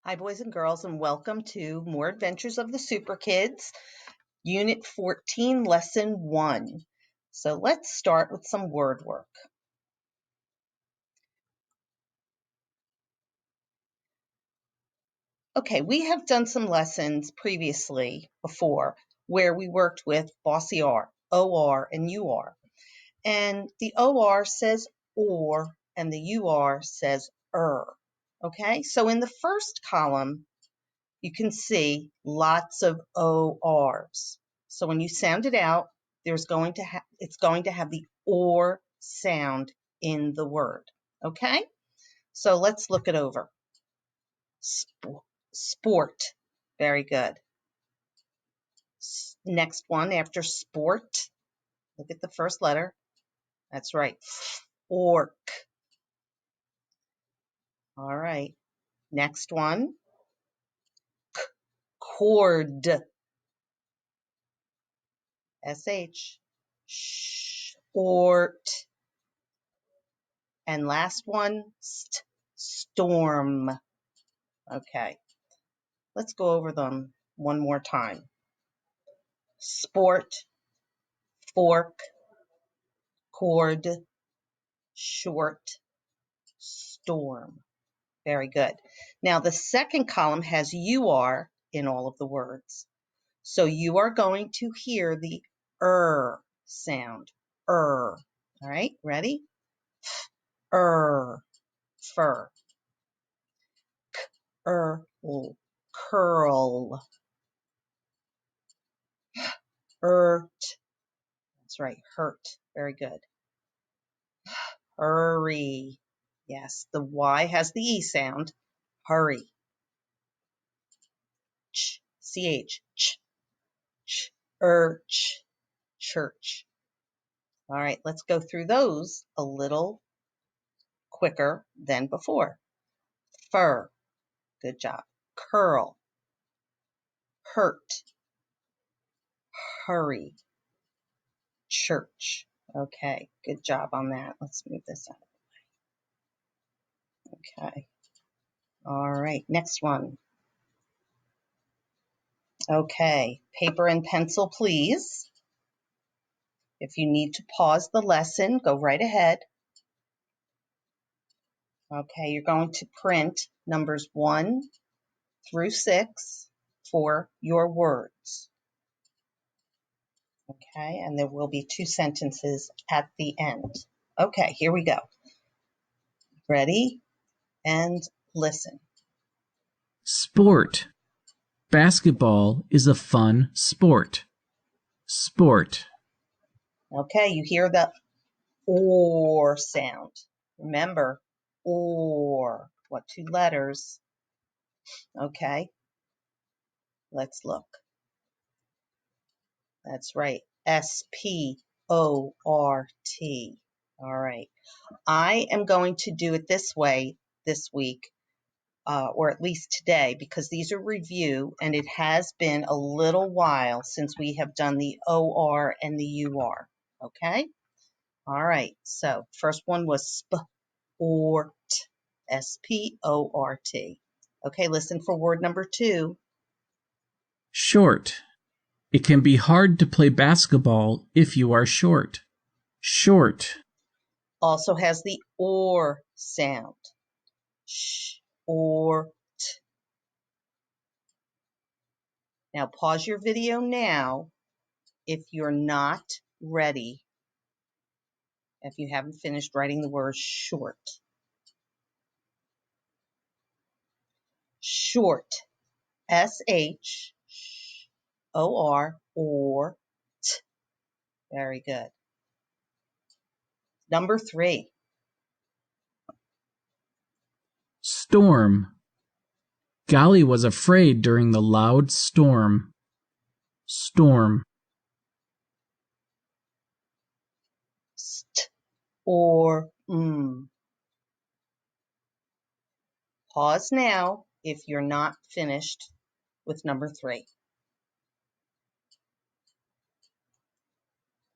Hi, boys and girls, and welcome to More Adventures of the Super Kids, Unit 14, Lesson 1. So let's start with some word work. Okay, we have done some lessons previously before where we worked with bossy R, OR, and UR. And the OR says or, and the UR says Okay, so in the first column, you can see lots of ORs. So when you sound it out, it's going to have the OR sound in the word. Okay? So let's look it over. Sport. Very good. Next one after sport. Look at the first letter. That's right. Fork. All right. Next one. Cord. SH. Short. And last one, storm. Okay, let's go over them one more time. Sport, fork, cord, short, storm. Very good. Now the second column has UR in all of the words. So you are going to hear the sound. All right, ready? Fur. Curl. Hurt. That's right, hurt. Very good. Hurry. Yes, the Y has the E sound. Hurry. CH. Church. Church. All right, let's go through those a little quicker than before. Fur. Good job. Curl. Hurt. Hurry. Church. Okay, good job on that. Let's move this out. Okay. All right, next one. Okay, paper and pencil, please. If you need to pause the lesson, go right ahead. Okay, you're going to print numbers 1 through 6 for your words. Okay, and there will be 2 sentences at the end. Okay, here we go. Ready? And listen. Sport. Basketball is a fun sport. Sport. Okay, you hear the or sound. Remember, or. What 2 letters? Okay, let's look. That's right, SPORT. All right. I am going to do it this way this week, or at least today, because these are review, and it has been a little while since we have done the OR and the UR. Okay? All right. So first one was sport. SPORT. Okay, listen for word number 2. Short. It can be hard to play basketball if you are short. Short. Also has the OR sound. Sh or t. Now pause your video now if you're not ready, if you haven't finished writing the word short. Short. SHOR or T. Very good. Number 3. Storm. Golly was afraid during the loud storm. Storm. St or m. Pause now if you're not finished with number 3.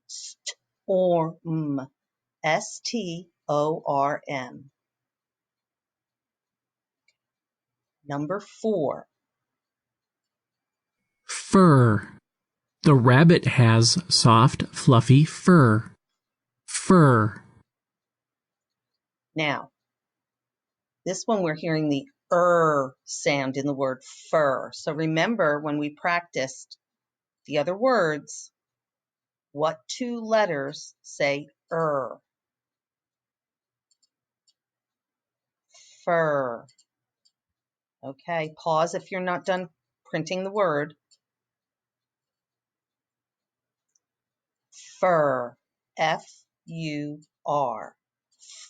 Storm. STORM. Number 4. Fur. The rabbit has soft, fluffy fur. Fur. Now, this one we're hearing the sound in the word fur. So remember when we practiced the other words, what 2 letters say Fur. Okay, pause if you're not done printing the word. Fur. F-U-R.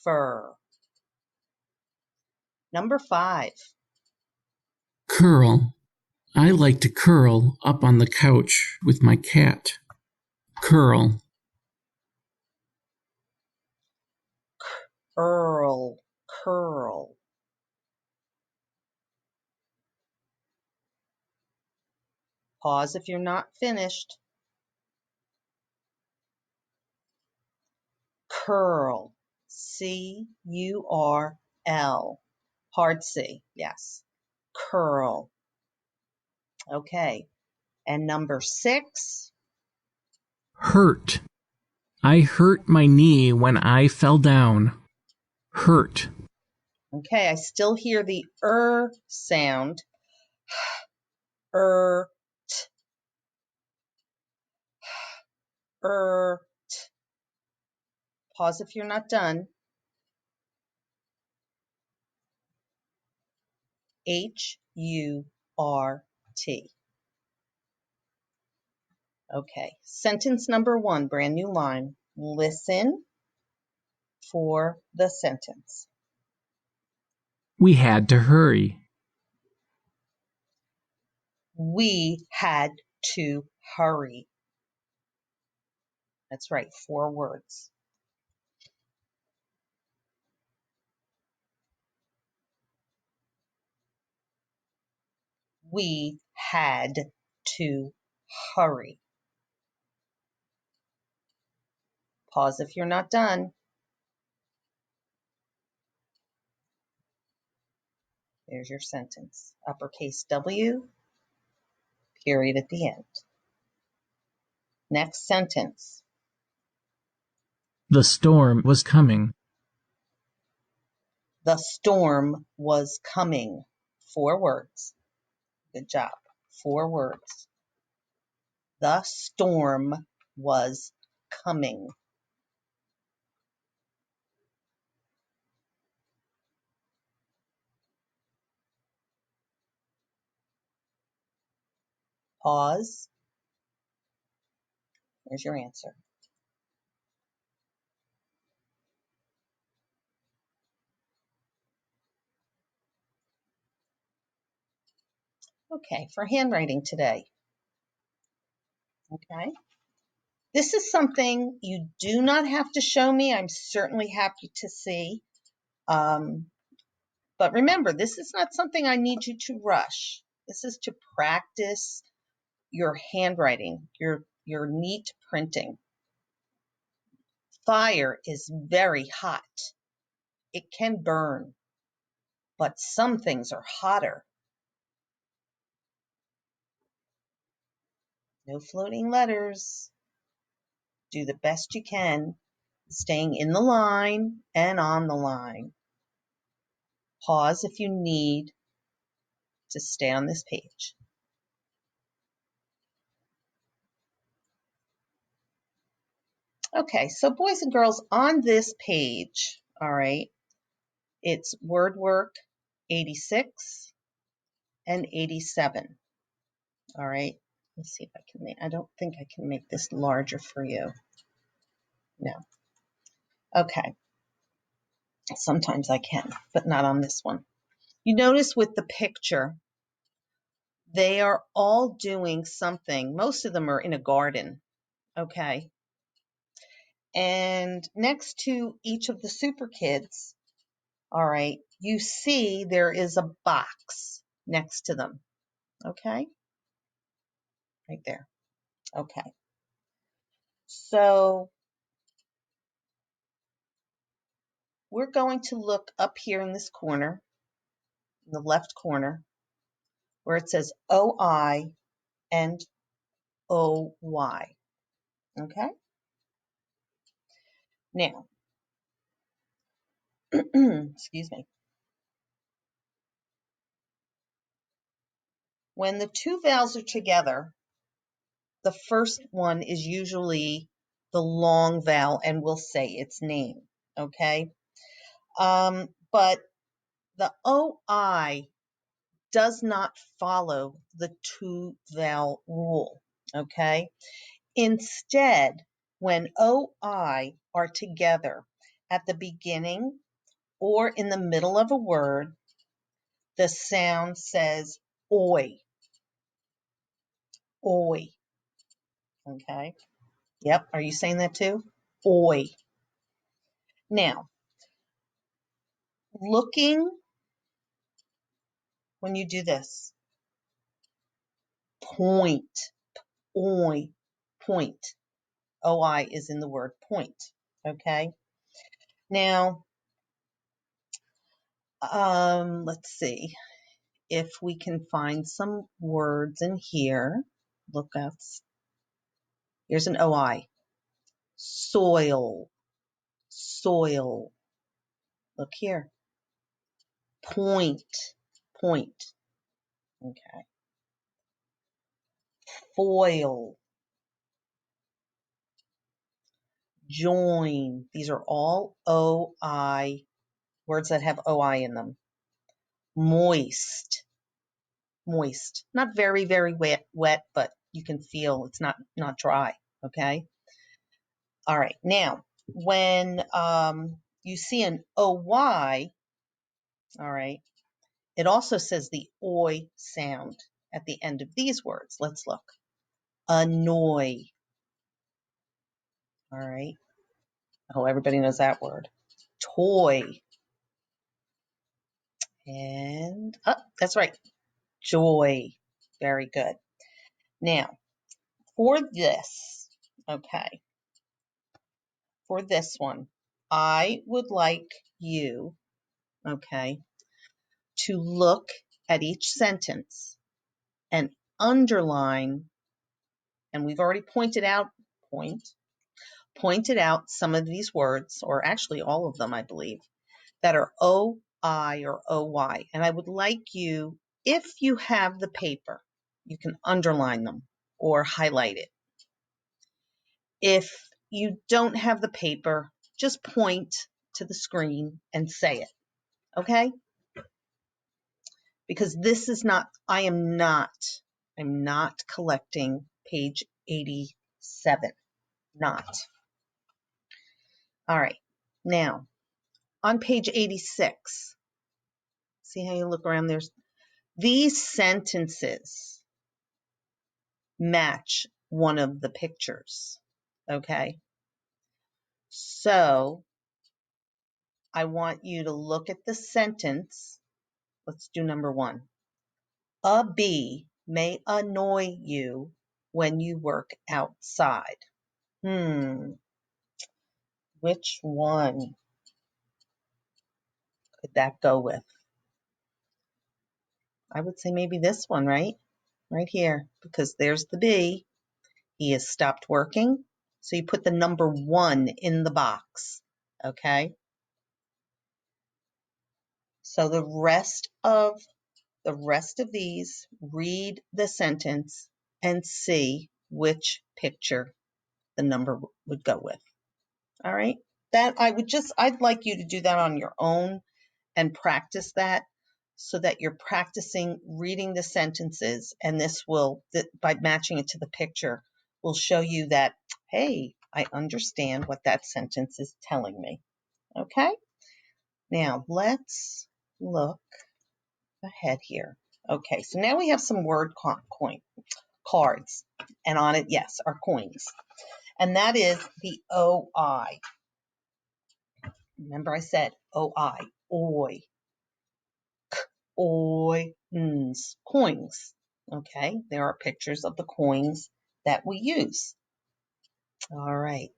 Fur. Number 5. Curl. I like to curl up on the couch with my cat. Curl. Curl. Curl. Pause if you're not finished. Curl. C-U-R-L. Hard C, yes. Curl. Okay. And number 6. Hurt. I hurt my knee when I fell down. Hurt. Okay, I still hear the sound. T, Pause if you're not done. H-U-R-T. Okay, sentence number 1, brand new line. Listen for the sentence. We had to hurry. We had to hurry. That's right, 4 words. We had to hurry. Pause if you're not done. There's your sentence. Uppercase W, period at the end. Next sentence. The storm was coming. The storm was coming. 4 words. Good job. 4 words. The storm was coming. Pause. There's your answer. Okay, for handwriting today. Okay. This is something you do not have to show me. I'm certainly happy to see. But remember, this is not something I need you to rush. This is to practice your handwriting, your neat printing. Fire is very hot. It can burn, but some things are hotter. No floating letters. Do the best you can, staying in the line and on the line. Pause if you need to stay on this page. Okay, so boys and girls, on this page, all right, it's word work 86 and 87. All right, let's see if I can I don't think I can make this larger for you. No. Okay. Sometimes I can, but not on this one. You notice with the picture, they are all doing something. Most of them are in a garden, okay? And next to each of the super kids, all right, you see there is a box next to them, okay? Right there, okay. So we're going to look up here in this corner. in the left corner where it says OI and OY. Okay? Now, excuse me. When the two vowels are together, the first one is usually the long vowel and we'll say its name. Okay? But the OI does not follow the two vowel rule. Okay? Instead, when OI are together at the beginning or in the middle of a word, the sound says oi, oi. Okay? Yep. Are you saying that too? Oi. Now, looking when you do this, point, oi, point. OI is in the word point. Okay? Now, let's see if we can find some words in here. Look out. Here's an OI. Soil, soil. Look here. Point, point. Okay. Foil, join. These are all OI, words that have OI in them. Moist, moist. Not very, very wet, but you can feel it's not dry. Okay. All right. Now, when you see an OY, all right, it also says the oi sound at the end of these words. Let's look. Annoy. All right. Oh, everybody knows that word. Toy. And, oh, that's right. Joy. Very good. Now, for this, okay, for this one, I would like you, okay, to look at each sentence and underline, and we've already pointed out some of these words, or actually all of them, I believe, that are OI or OY. And I would like you, if you have the paper, you can underline them or highlight it. If you don't have the paper, just point to the screen and say it, okay? Because this is not, I'm not collecting page 87, not. All right, now on page 86, see how you look around there? These sentences match one of the pictures, okay? So I want you to look at the sentence. Let's do number one. A bee may annoy you when you work outside. Which one could that go with? I would say maybe this one, right? Right here, because there's the bee. He has stopped working. So you put the number 1 in the box, okay? So the rest of these, read the sentence and see which picture the number would go with. All right? That I'd like you to do that on your own and practice that so that you're practicing reading the sentences, and this will, by matching it to the picture, will show you that, hey, I understand what that sentence is telling me. Okay? Now, let's look ahead here. Okay, so now we have some word coin cards, and on it, yes, are coins. And that is the OI. Remember I said OI, oi, coins, coins. Okay, there are pictures of the coins that we use. All right,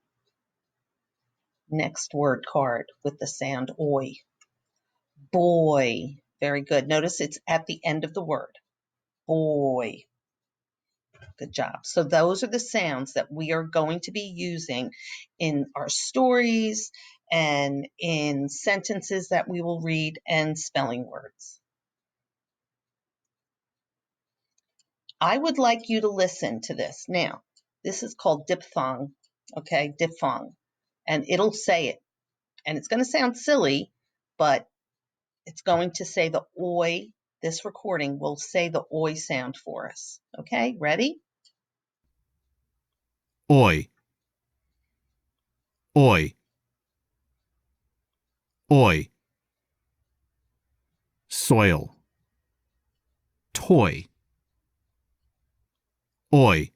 next word card with the sound oi. Boy. Very good. Notice it's at the end of the word. Boy. Good job. So those are the sounds that we are going to be using in our stories and in sentences that we will read and spelling words. I would like you to listen to this. Now, this is called diphthong, okay, diphthong, and it'll say it. And it's going to sound silly, but it's going to say the oi. This recording will say the oi sound for us. Okay, ready? Oi, oi, oi. Soil, toy. Oi,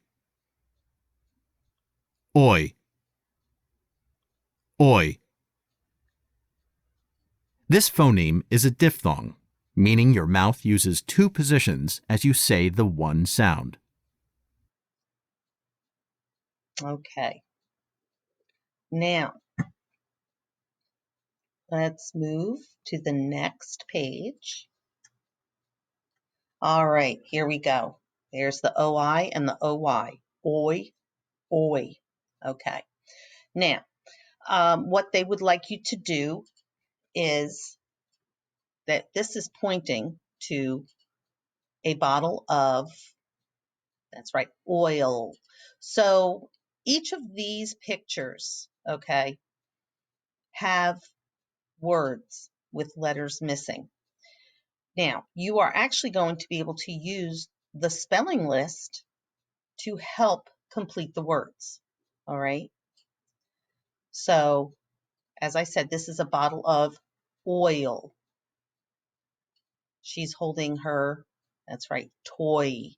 oi, oi. This phoneme is a diphthong, meaning your mouth uses two positions as you say the one sound. Okay. Now, let's move to the next page. All right, here we go. There's the OI and the OY. Oi, oi. Okay. Now, what they would like you to do is that this is pointing to a bottle of, that's right, oil. So each of these pictures, okay, have words with letters missing. Now, you are actually going to be able to use the spelling list to help complete the words. All right. So, as I said, this is a bottle of oil. She's holding her, that's right, toy.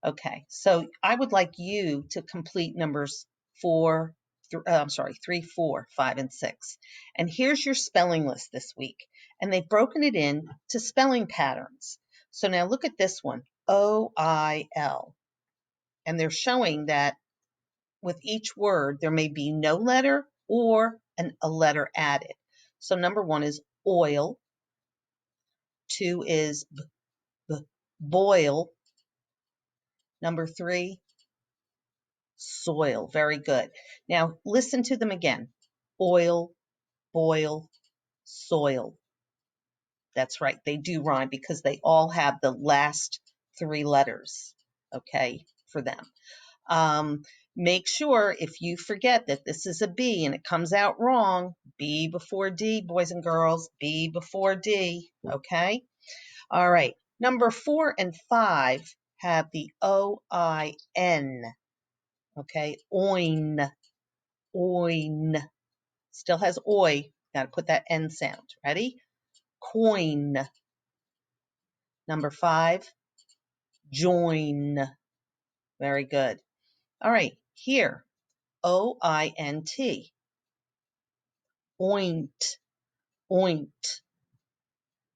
Okay. So, I would like you to complete numbers 3, 4, 5, and 6. And here's your spelling list this week. And they've broken it in to spelling patterns. So now look at this one, OIL. And they're showing that with each word, there may be no letter or a letter added. So number 1 is oil. 2 is boil. Number 3, soil. Very good. Now listen to them again. Oil, boil, soil. That's right. They do rhyme because they all have the last 3 letters, okay, for them. Make sure if you forget that this is a B and it comes out wrong, B before D, boys and girls, B before D, okay? All right. Number 4 and 5 have the O-I-N, okay? Oin, oin. Still has oi. Got to put that N sound. Ready? Coin. Number 5, join. Very good. All right. Here, O-I-N-T. Oint, oint.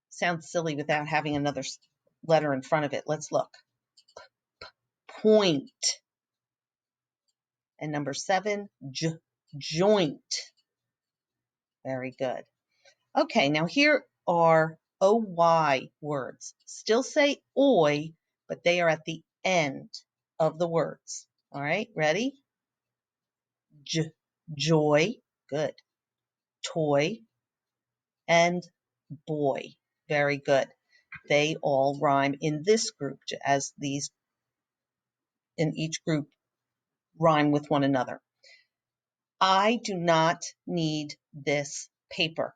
Sounds silly without having another letter in front of it. Let's look. Point. And number 7, joint. Very good. Okay, now here are OY words. Still say oi, but they are at the end of the words. All right, ready? Joy. Good. Toy. And boy. Very good. They all rhyme in this group as these in each group rhyme with one another. I do not need this paper.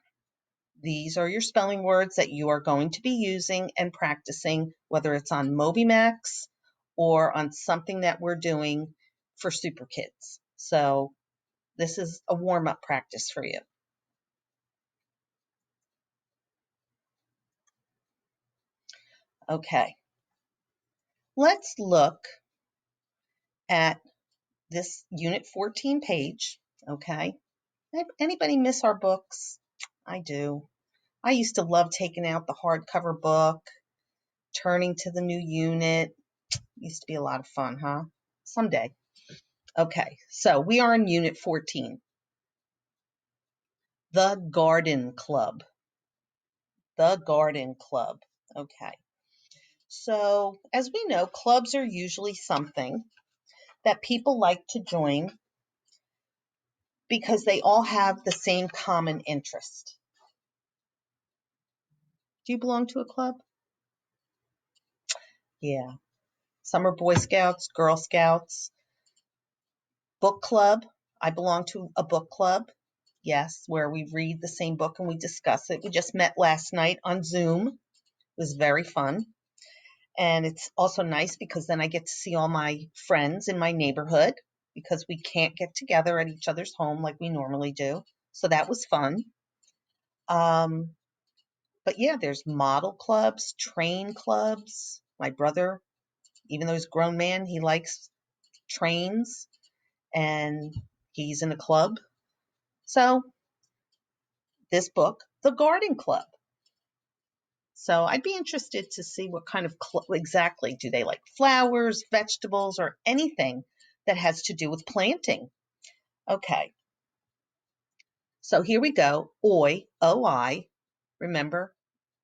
These are your spelling words that you are going to be using and practicing, whether it's on MobyMax or on something that we're doing for Super Kids. So this is a warm-up practice for you. Okay. Let's look at this Unit 14 page, okay? Anybody miss our books? I do. I used to love taking out the hardcover book, turning to the new unit. Used to be a lot of fun, huh? Someday. Okay, so we are in Unit 14. The Garden Club. The garden club. Okay. So, as we know, clubs are usually something that people like to join because they all have the same common interest. Do you belong to a club? Yeah. Some are Boy Scouts, Girl Scouts, book club. I belong to a book club. Yes, where we read the same book and we discuss it. We just met last night on Zoom. It was very fun. And it's also nice because then I get to see all my friends in my neighborhood because we can't get together at each other's home like we normally do. So that was fun. Um, but yeah, there's model clubs, train clubs. My brother, even though he's a grown man, he likes trains and he's in a club. So this book, The Garden Club. So I'd be interested to see what kind of exactly do they like flowers, vegetables, or anything that has to do with planting. Okay, so here we go. Oi, O-I, remember,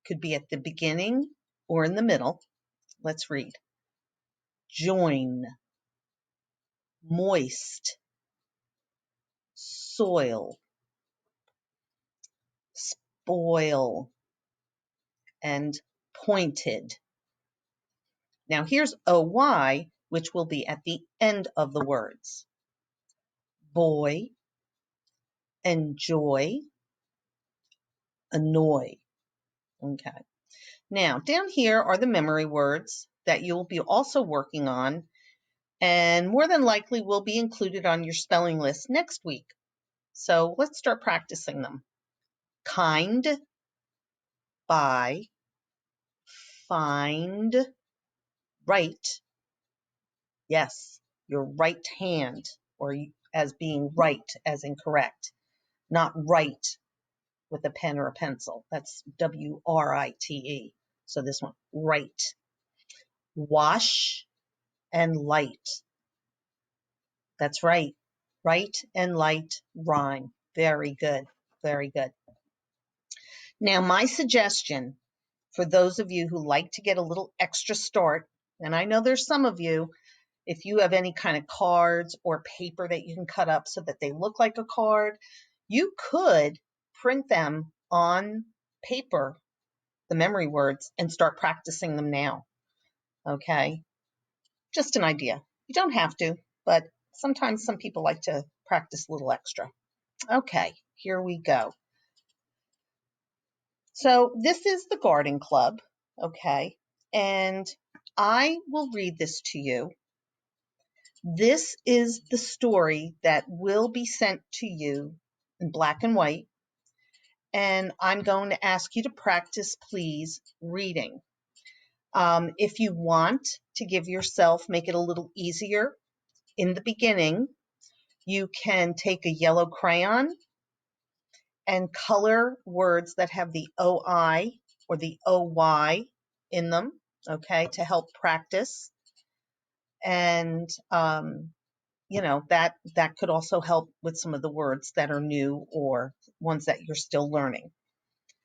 could be at the beginning or in the middle. Let's read. Join, moist, soil, spoil, and pointed. Now here's OY, which will be at the end of the words. Boy, enjoy, annoy. Okay. Now, down here are the memory words that you'll be also working on, and more than likely will be included on your spelling list next week. So let's start practicing them. Kind, by, find, right. Yes, your right hand, or as being right, as in correct, not right with a pen or a pencil. That's W-R-I-T-E. So this one, right. Wash and light. That's right. Right and light rhyme. Very good. Very good. Now, my suggestion for those of you who like to get a little extra start, and I know there's some of you, if you have any kind of cards or paper that you can cut up so that they look like a card, you could print them on paper, the memory words, and start practicing them now. Okay? Just an idea. You don't have to, but sometimes some people like to practice a little extra. Okay, here we go. So this is the Garden Club, okay? And I will read this to you. This is the story that will be sent to you in black and white. And I'm going to ask you to practice, please, reading. If you want to give yourself, make it a little easier in the beginning, you can take a yellow crayon and color words that have the OI or the OY in them, okay, to help practice. And, that could also help with some of the words that are new or ones that you're still learning.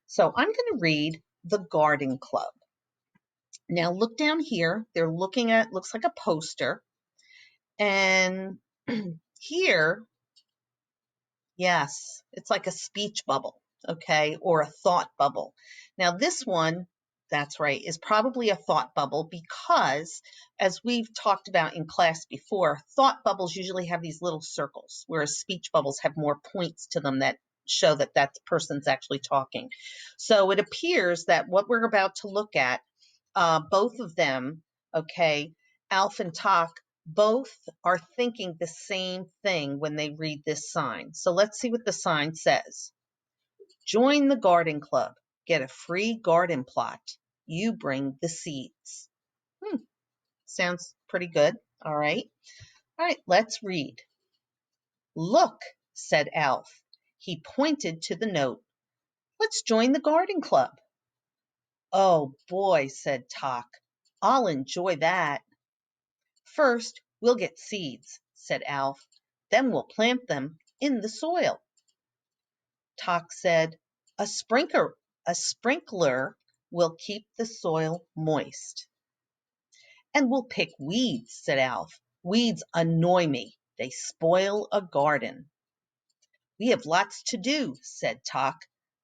So I'm going to read The Garden Club. Now look down here. They're looking at, looks like a poster. And here, yes, it's like a speech bubble, okay, or a thought bubble. Now this one, that's right, is probably a thought bubble because, as we've talked about in class before, thought bubbles usually have these little circles, whereas speech bubbles have more points to them that show that that person's actually talking. So it appears that what we're about to look at, both of them, okay, Alf and Tak, both are thinking the same thing when they read this sign. So let's see what the sign says. Join the garden club. Get a free garden plot. You bring the seeds. Sounds pretty good. All right. All right, let's read. Look, said Alf. He pointed to the note. Let's join the garden club. Oh boy, said Tak. I'll enjoy that. First, we'll get seeds, said Alf. Then we'll plant them in the soil. Tak said, a A sprinkler will keep the soil moist. And we'll pick weeds, said Alf. Weeds annoy me. They spoil a garden. We have lots to do, said Talk.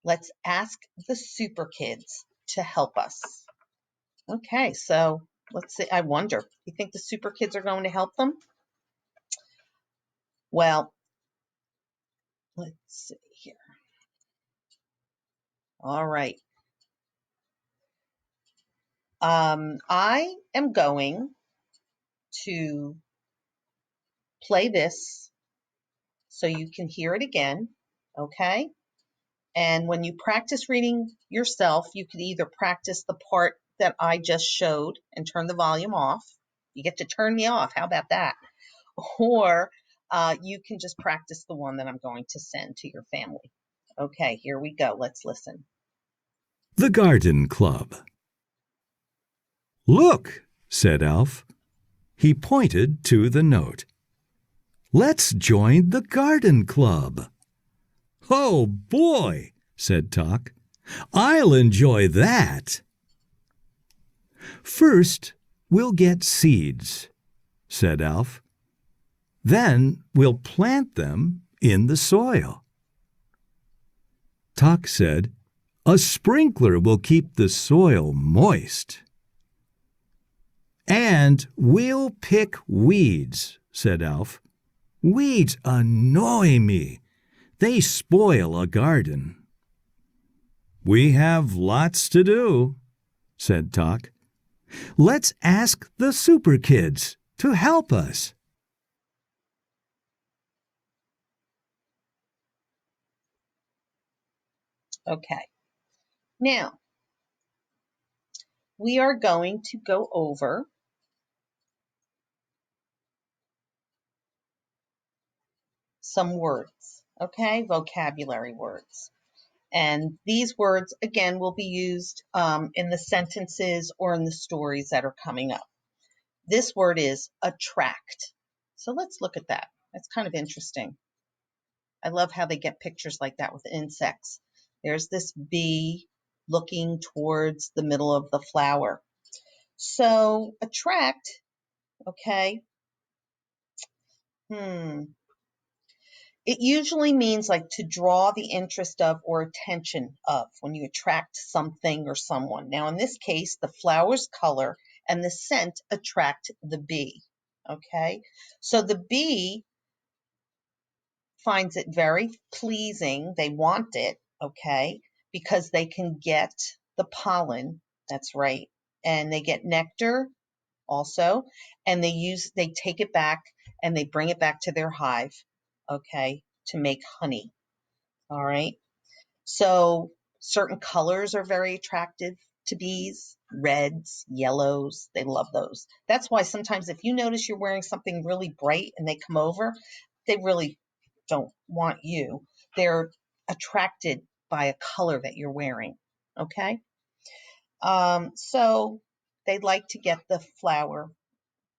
Let's ask the super kids to help us. Okay, so let's see. I wonder, you think the super kids are going to help them? Well, let's see here. All right. I am going to play this so you can hear it again, okay? And when you practice reading yourself, you can either practice the part that I just showed and turn the volume off. You get to turn me off. How about that? Or you can just practice the one that I'm going to send to your family. Okay, here we go. Let's listen. The Garden Club. Look, said Alf. He pointed to the note. Let's join the Garden Club. Oh, boy, said Talk. I'll enjoy that. First, we'll get seeds, said Alf. Then we'll plant them in the soil. Talk said, a sprinkler will keep the soil moist. And we'll pick weeds, said Alf. Weeds annoy me. They spoil a garden. We have lots to do, said Talk. Let's ask the super kids to help us. Okay. Now, we are going to go over some words, okay? Vocabulary words. And these words, again, will be used in the sentences or in the stories that are coming up. This word is attract. So let's look at that. That's kind of interesting. I love how they get pictures like that with insects. There's this bee looking towards the middle of the flower. So attract, okay, it usually means like to draw the interest of or attention of when you attract something or someone. Now, in this case, the flower's color and the scent attract the bee, okay? So the bee finds it very pleasing. They want it, okay, because they can get the pollen, that's right, and they get nectar also, and they take it back and they bring it back to their hive, okay, to make honey. All right. So certain colors are very attractive to bees, reds, yellows. They love those. That's why sometimes if you notice you're wearing something really bright and they come over, they really don't want you. They're attracted by a color that you're wearing. Okay. So they like to get the flower,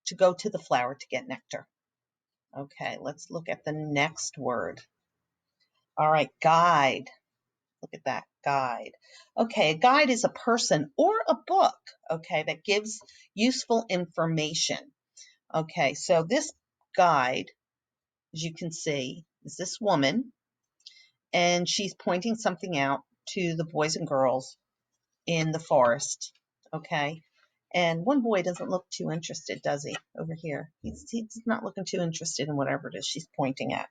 to go to the flower to get nectar. Okay, let's look at the next word. All right, guide. Look at that, guide. Okay, a guide is a person or a book, okay, that gives useful information. Okay, so this guide, as you can see, is this woman, and she's pointing something out to the boys and girls in the forest, okay? And one boy doesn't look too interested, does he, over here? He's not looking too interested in whatever it is she's pointing at.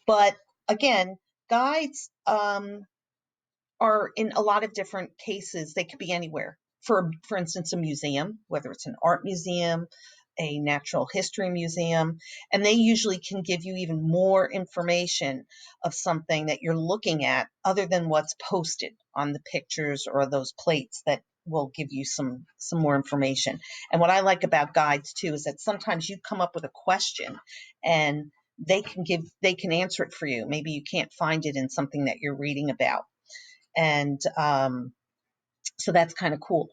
But again, guides are in a lot of different cases. They could be anywhere. For instance, a museum, whether it's an art museum, a natural history museum, and they usually can give you even more information of something that you're looking at other than what's posted on the pictures or those plates that will give you some more information. And what I like about guides too is that sometimes you come up with a question and they can answer it for you. Maybe you can't find it in something that you're reading about. And so that's kind of cool.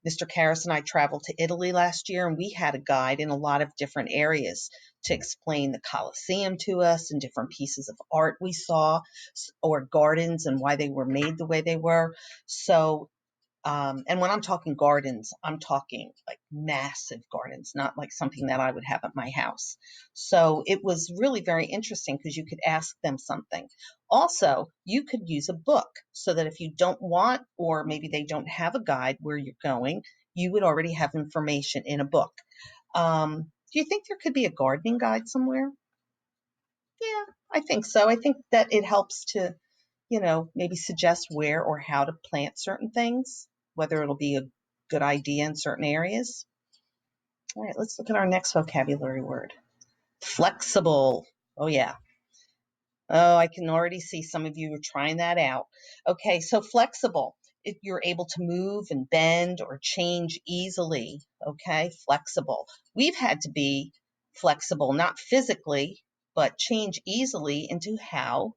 Mr. Karras and I traveled to Italy last year, and we had a guide in a lot of different areas to explain the Colosseum to us and different pieces of art we saw, or gardens and why they were made the way they were. So and when I'm talking gardens, I'm talking like massive gardens, not like something that I would have at my house. So it was really very interesting because you could ask them something. Also, you could use a book so that if you don't want, or maybe they don't have a guide where you're going, you would already have information in a book. Do you think there could be a gardening guide somewhere? Yeah, I think so. I think that it helps to, maybe suggest where or how to plant certain things, whether it'll be a good idea in certain areas. All right, let's look at our next vocabulary word. Flexible. Oh, yeah. Oh, I can already see some of you are trying that out. Okay, so flexible. If you're able to move and bend or change easily. Okay, flexible. We've had to be flexible, not physically, but change easily into how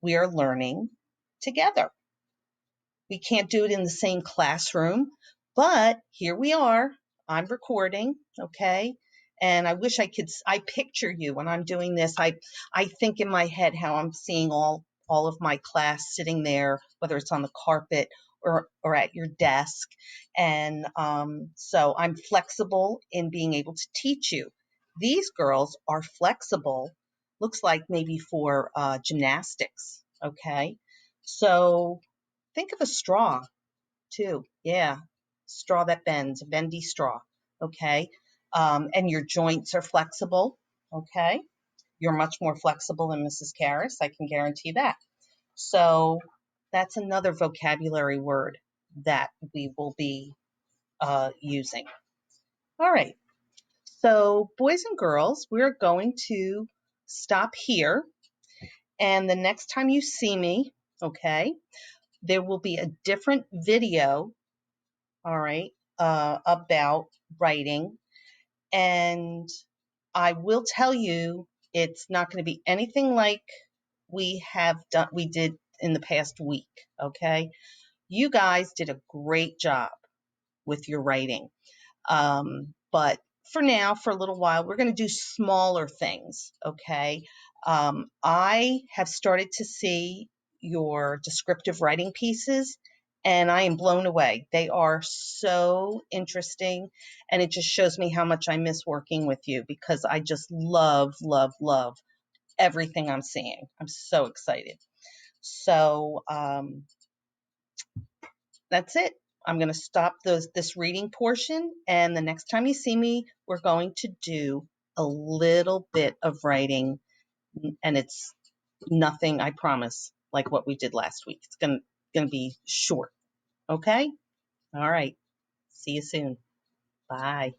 we are learning together. We can't do it in the same classroom, but here we are. I'm recording, okay? And I wish I picture you when I'm doing this. I think in my head how I'm seeing all of my class sitting there, whether it's on the carpet or at your desk. And so I'm flexible in being able to teach you. These girls are flexible, looks like maybe for gymnastics, okay? So think of a straw too. Yeah, straw that bends, a bendy straw. Okay. And your joints are flexible. Okay. You're much more flexible than Mrs. Karras. I can guarantee that. So that's another vocabulary word that we will be using. All right. So, boys and girls, we're going to stop here. And the next time you see me, okay, there will be a different video, all right, about writing. And I will tell you, it's not going to be anything like we did in the past week, okay? You guys did a great job with your writing. But for now, for a little while, we're going to do smaller things, okay? I have started to see your descriptive writing pieces, and I am blown away. They are so interesting, and it just shows me how much I miss working with you because I just love, love, love everything I'm seeing. I'm so excited. So, that's it. I'm going to stop this reading portion, and the next time you see me, we're going to do a little bit of writing, and it's nothing, I promise, like what we did last week. It's going to be short. Okay? All right. See you soon. Bye.